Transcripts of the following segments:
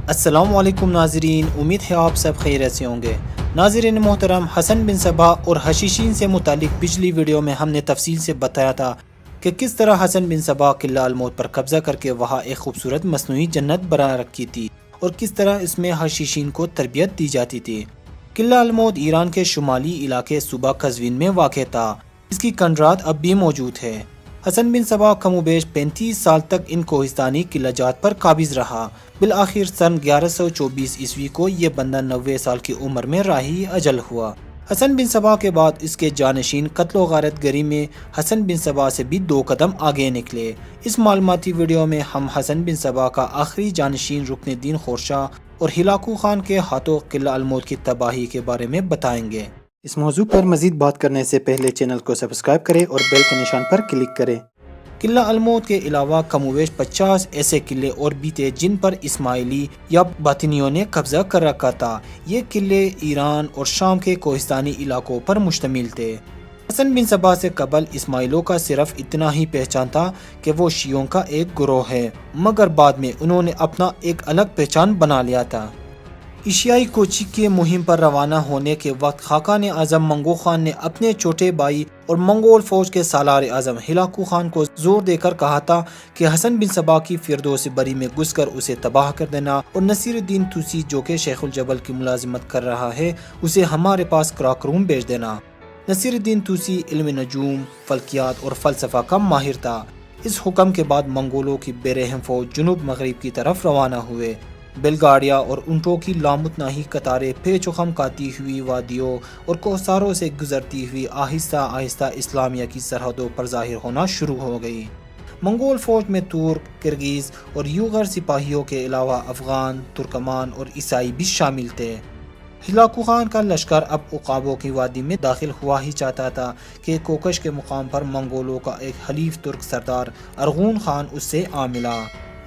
السلام علیکم ناظرین، امید ہے آپ سب خیریت سے ہوں گے۔ ناظرین محترم، حسن بن صبا اور حشیشین سے متعلق پچھلی ویڈیو میں ہم نے تفصیل سے بتایا تھا کہ کس طرح حسن بن صبا قلعہ الموت پر قبضہ کر کے وہاں ایک خوبصورت مصنوعی جنت بنا رکھی تھی اور کس طرح اس میں حشیشین کو تربیت دی جاتی تھی۔ قلعہ الموت ایران کے شمالی علاقے صوبہ قزوین میں واقع تھا۔ اس کی کنڈرات اب بھی موجود ہے۔ حسن بن صبا کم و بیش 35 سال تک ان کوہستانی قلعہ جات پر قابض رہا۔ بالآخر سن 1124 عیسوی کو یہ بندہ 90 سال کی عمر میں راہی اجل ہوا۔ حسن بن صبا کے بعد اس کے جانشین قتل و غارت گری میں حسن بن صبا سے بھی 2 قدم آگے نکلے۔ اس معلوماتی ویڈیو میں ہم حسن بن صبا کا آخری جانشین رکن الدین خورشاہ اور ہلاکو خان کے ہاتھوں قلعہ الموت کی تباہی کے بارے میں بتائیں گے۔ اس موضوع پر مزید بات کرنے سے پہلے چینل کو سبسکرائب کریں اور بیل کے نشان پر کلک کریں۔ قلعہ الموت کے علاوہ کم و بیش 50 ایسے قلعے اور بھی تھے جن پر اسماعیلی یا باطنیوں نے قبضہ کر رکھا تھا۔ یہ قلعے ایران اور شام کے کوہستانی علاقوں پر مشتمل تھے۔ حسن بن صبا سے قبل اسماعیلوں کا صرف اتنا ہی پہچان تھا کہ وہ شیعوں کا ایک گروہ ہے، مگر بعد میں انہوں نے اپنا ایک الگ پہچان بنا لیا تھا۔ ایشیائی کوچی کی مہم پر روانہ ہونے کے وقت خاقان اعظم منگو خان نے اپنے چھوٹے بھائی اور منگول فوج کے سالار اعظم ہلاکو خان کو زور دے کر کہا تھا کہ حسن بن صبا کی فردوس بری میں گھس کر اسے تباہ کر دینا اور نصیر الدین توسی جو کہ شیخ الجبل کی ملازمت کر رہا ہے اسے ہمارے پاس کراکروم بھیج دینا۔ نصیر الدین توسی علم نجوم، فلکیات اور فلسفہ کا ماہر تھا۔ اس حکم کے بعد منگولوں کی بے رحم فوج جنوب مغرب کی طرف روانہ ہوئے۔ بیل گاڑیاں اور اونٹوں کی لامتناہی قطاریں پیچ و خم کھاتی ہوئی وادیوں اور کوہساروں سے گزرتی ہوئی آہستہ آہستہ اسلامیہ کی سرحدوں پر ظاہر ہونا شروع ہو گئی۔ منگول فوج میں ترک، کرغیز اور یوغر سپاہیوں کے علاوہ افغان، ترکمان اور عیسائی بھی شامل تھے۔ ہلاکو خان کا لشکر اب عقابوں کی وادی میں داخل ہوا ہی چاہتا تھا کہ کوکش کے مقام پر منگولوں کا ایک حلیف ترک سردار ارغون خان اس سے آ ملا۔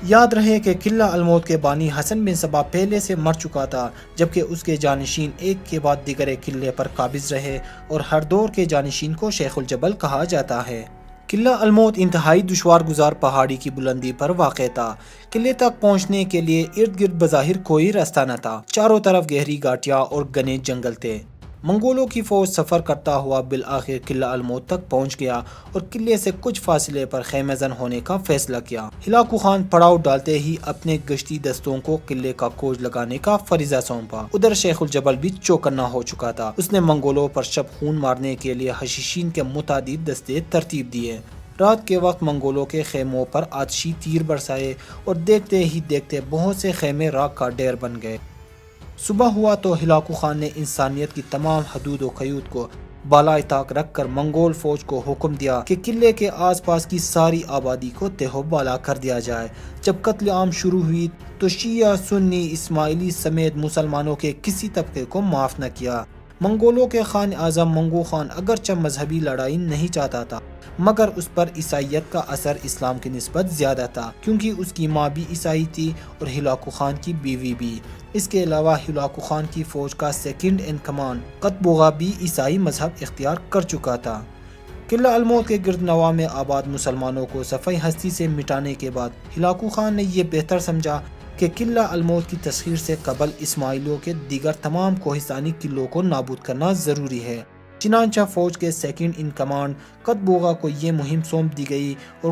یاد رہے کہ قلعہ الموت کے بانی حسن بن صبا پہلے سے مر چکا تھا، جبکہ اس کے جانشین ایک کے بعد دیگر قلعے پر قابض رہے اور ہر دور کے جانشین کو شیخ الجبل کہا جاتا ہے۔ قلعہ الموت انتہائی دشوار گزار پہاڑی کی بلندی پر واقع تھا۔ قلعے تک پہنچنے کے لیے ارد گرد بظاہر کوئی راستہ نہ تھا۔ چاروں طرف گہری گھاٹیاں اور گھنے جنگل تھے۔ منگولوں کی فوج سفر کرتا ہوا بالآخر قلعہ الموت تک پہنچ گیا اور قلعے سے کچھ فاصلے پر خیمہ زن ہونے کا فیصلہ کیا۔ ہلاکو خان پڑاؤ ڈالتے ہی اپنے گشتی دستوں کو قلعے کا کوچ لگانے کا فریضہ سونپا۔ ادھر شیخ الجبل بھی چوکنا ہو چکا تھا۔ اس نے منگولوں پر شب خون مارنے کے لیے حشیشین کے متعدد دستے ترتیب دیے۔ رات کے وقت منگولوں کے خیموں پر آتشی تیر برسائے اور دیکھتے ہی دیکھتے بہت سے خیمے راکھ کا ڈھیر بن گئے۔ صبح ہوا تو ہلاکو خان نے انسانیت کی تمام حدود و قیود کو بالائے طاق رکھ کر منگول فوج کو حکم دیا کہ قلعے کے آس پاس کی ساری آبادی کو تہو بالا کر دیا جائے۔ جب قتل عام شروع ہوئی تو شیعہ، سنی، اسماعیلی سمیت مسلمانوں کے کسی طبقے کو معاف نہ کیا۔ منگولوں کے خان اعظم منگو خان اگرچہ مذہبی لڑائی نہیں چاہتا تھا، مگر اس پر عیسائیت کا اثر اسلام کی نسبت زیادہ تھا، کیونکہ اس کی ماں بھی عیسائی تھی اور ہلاکو خان کی بیوی بھی۔ اس کے علاوہ ہلاکو خان کی فوج کا سیکنڈ ان کمانڈ قطبوغا بھی عیسائی مذہب اختیار کر چکا تھا۔ قلعہ الموت کے گرد نواح میں آباد مسلمانوں کو صفحہ ہستی سے مٹانے کے بعد ہلاکو خان نے یہ بہتر سمجھا کہ قلعہ الموت کی تسخیر سے قبل اسماعیلیوں کے دیگر تمام کوہستانی قلعوں کو نابود کرنا ضروری ہے۔ چنانچہ فوج کے سیکنڈ ان کمانڈ قطبوغا کو یہ مہم سونپ دی گئی اور